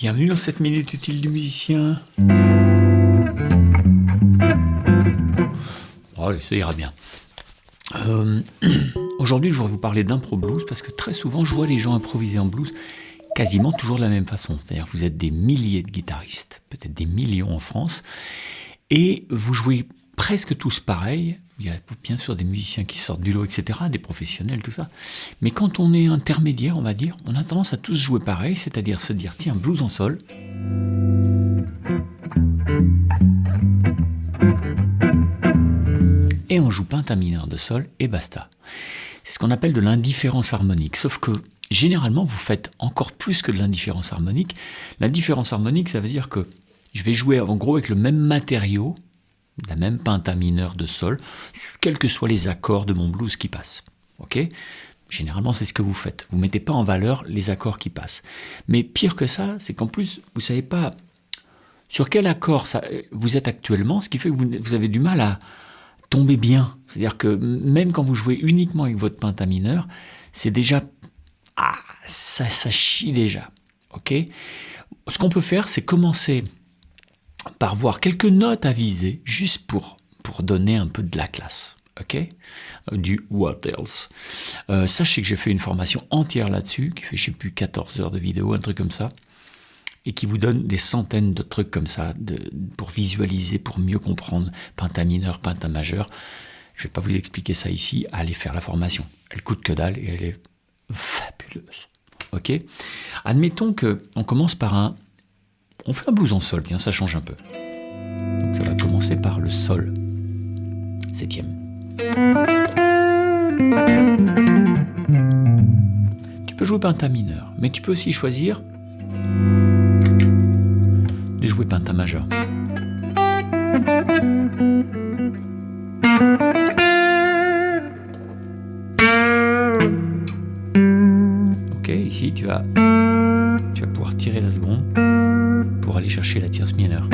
Bienvenue dans cette minute utile du musicien. Allez, ça ira bien. Aujourd'hui, je voudrais vous parler d'impro blues parce que très souvent, je vois les gens improviser en blues quasiment toujours de la même façon. C'est-à-dire que vous êtes des milliers de guitaristes, peut-être des millions en France, et vous jouez presque tous pareil. Il y a bien sûr des musiciens qui sortent du lot, etc., des professionnels, tout ça. Mais quand on est intermédiaire, on va dire, on a tendance à tous jouer pareil, c'est-à-dire se dire, tiens, blues en sol. Et on joue pentatonique mineur de sol et basta. C'est ce qu'on appelle de l'indifférence harmonique. Sauf que, généralement, vous faites encore plus que de l'indifférence harmonique. L'indifférence harmonique, ça veut dire que je vais jouer en gros avec le même matériau, la même pentatonique mineur de sol, quels que soient les accords de mon blues qui passent. Ok ? Généralement, c'est ce que vous faites. Vous ne mettez pas en valeur les accords qui passent. Mais pire que ça, c'est qu'en plus, vous ne savez pas sur quel accord vous êtes actuellement, ce qui fait que vous avez du mal à tomber bien. C'est-à-dire que même quand vous jouez uniquement avec votre pentatonique mineur, c'est déjà... ça chie déjà. Ok ? Ce qu'on peut faire, c'est commencer par voir quelques notes à viser, juste pour donner un peu de la classe. Ok ? Du what else. Sachez que j'ai fait une formation entière là-dessus, qui fait, je ne sais plus, 14 heures de vidéo, un truc comme ça, et qui vous donne des centaines de trucs comme ça, pour visualiser, pour mieux comprendre pentatonique mineur, pentatonique majeur. Je ne vais pas vous expliquer ça ici, allez faire la formation. Elle coûte que dalle et elle est fabuleuse. Ok ? Admettons qu'on commence par on fait un blues en sol, tiens, ça change un peu. Donc ça va commencer par le sol, 7e. Tu peux jouer pentatonique mineur, mais tu peux aussi choisir de jouer pentatonique majeur. Ok, ici tu vas pouvoir tirer la seconde pour aller chercher la tierce mineure.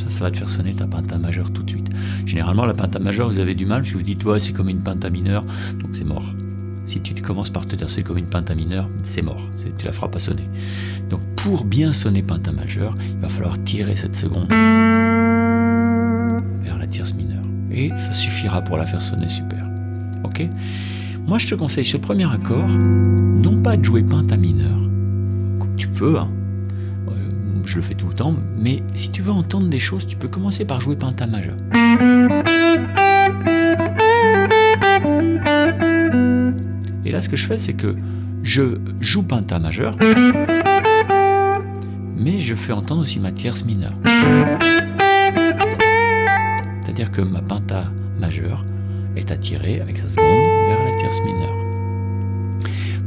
Ça va te faire sonner ta pentatonique majeure tout de suite. Généralement, la pentatonique majeure, vous avez du mal, parce que vous dites, ouais, c'est comme une pentatonique mineure, donc c'est mort. Si tu commences par te dire c'est comme une pentatonique mineure, c'est mort, tu la feras pas sonner. Donc pour bien sonner pentatonique majeure, il va falloir tirer cette seconde vers la tierce mineure. Et ça suffira pour la faire sonner super. Ok ? Moi, je te conseille sur le premier accord, non pas de jouer pentatonique mineur. Tu peux, hein. Je le fais tout le temps, mais si tu veux entendre des choses, tu peux commencer par jouer pentatonique majeur. Et là, ce que je fais, c'est que je joue pentatonique majeur, mais je fais entendre aussi ma tierce mineure. C'est-à-dire que ma pentatonique majeure est attirée avec sa seconde vers la tierce mineure.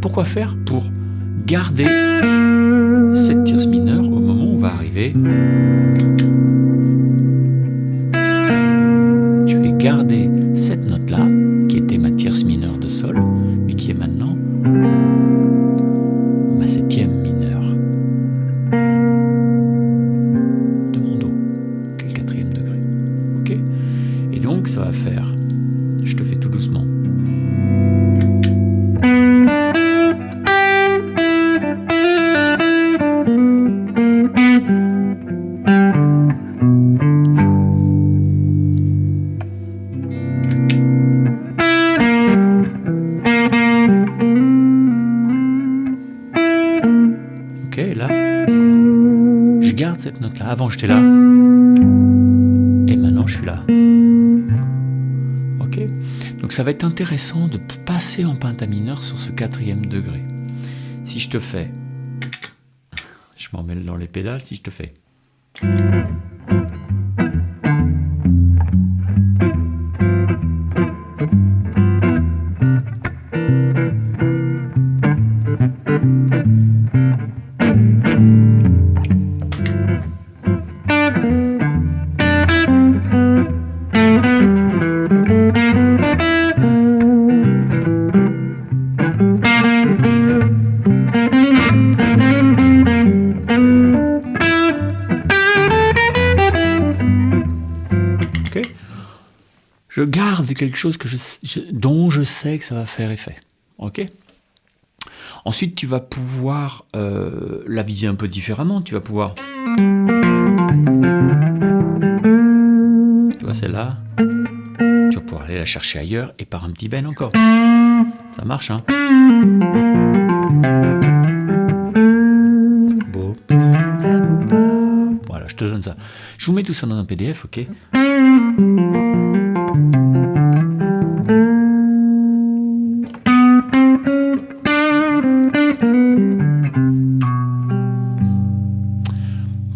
Pourquoi faire ? Pour garder cette tierce mineure au moment où on va arriver. Je vais garder cette note-là, qui était ma tierce mineure de sol, mais qui est maintenant ma 7e mineure de mon do, qui est le 4e degré. Ok ? Et donc, ça va faire, je te fais tout doucement. Ok, là, je garde cette note-là. Avant, j'étais là. Et maintenant, je suis là. Ok ? Donc, ça va être intéressant de passer en pentatonique mineur sur ce 4e degré. Si je te fais... Je m'en mêle dans les pédales. Si je te fais... je garde quelque chose dont je sais que ça va faire effet. Ok ? Ensuite, tu vas pouvoir la viser un peu différemment. Tu vas pouvoir... Tu vois, celle-là, tu vas pouvoir aller la chercher ailleurs et par un petit bend encore. Ça marche, hein? Beau. Voilà, je te donne ça. Je vous mets tout ça dans un PDF, ok?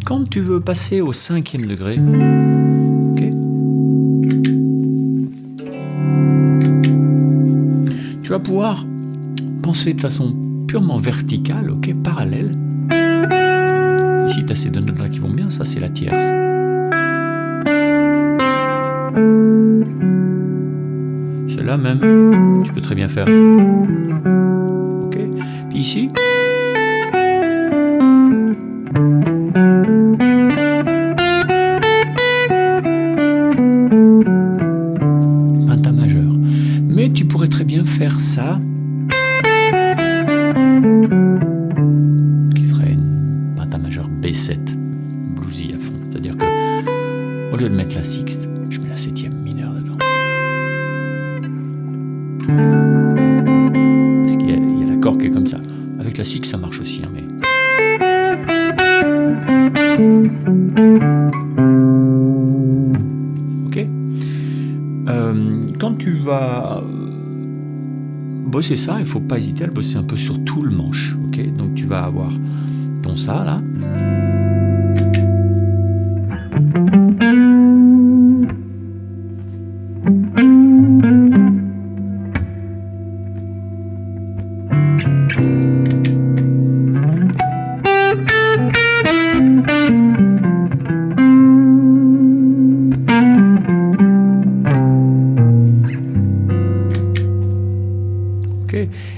Quand tu veux passer au 5e degré, ok, tu vas pouvoir penser de façon purement verticale, ok, parallèle. Ici, tu as ces deux notes-là qui vont bien, ça c'est la tierce. Celle-là même, tu peux très bien faire. Ok, puis ici. Penta majeur. Mais tu pourrais très bien faire ça. Qui serait une penta majeur B7, bluesy à fond. C'est-à-dire que, au lieu de mettre la sixte, je mets la 7e mineure dedans. Parce qu'il y a l'accord qui est comme ça. Avec la sixte, ça marche aussi, hein, mais... Ok. Quand tu vas bosser ça, il ne faut pas hésiter à le bosser un peu sur tout le manche. Ok. Donc tu vas avoir ton ça là.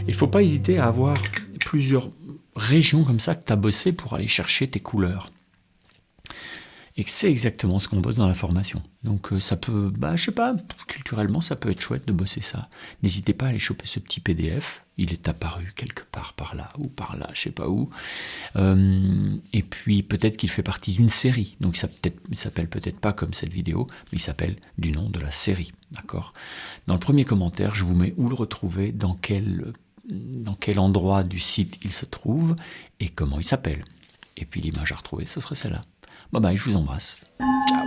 Il ne faut pas hésiter à avoir plusieurs régions comme ça que tu as bossé pour aller chercher tes couleurs. Et c'est exactement ce qu'on bosse dans la formation. Donc ça peut, je sais pas, culturellement ça peut être chouette de bosser ça. N'hésitez pas à aller choper ce petit PDF. Il est apparu quelque part par là ou par là, je sais pas où. Et puis peut-être qu'il fait partie d'une série. Donc ça s'appelle peut-être pas comme cette vidéo, mais il s'appelle du nom de la série. D'accord ? Dans le premier commentaire, je vous mets où le retrouver, dans quel endroit du site il se trouve et comment il s'appelle. Et puis l'image à retrouver, ce serait celle-là. Bye bye, je vous embrasse. Ciao.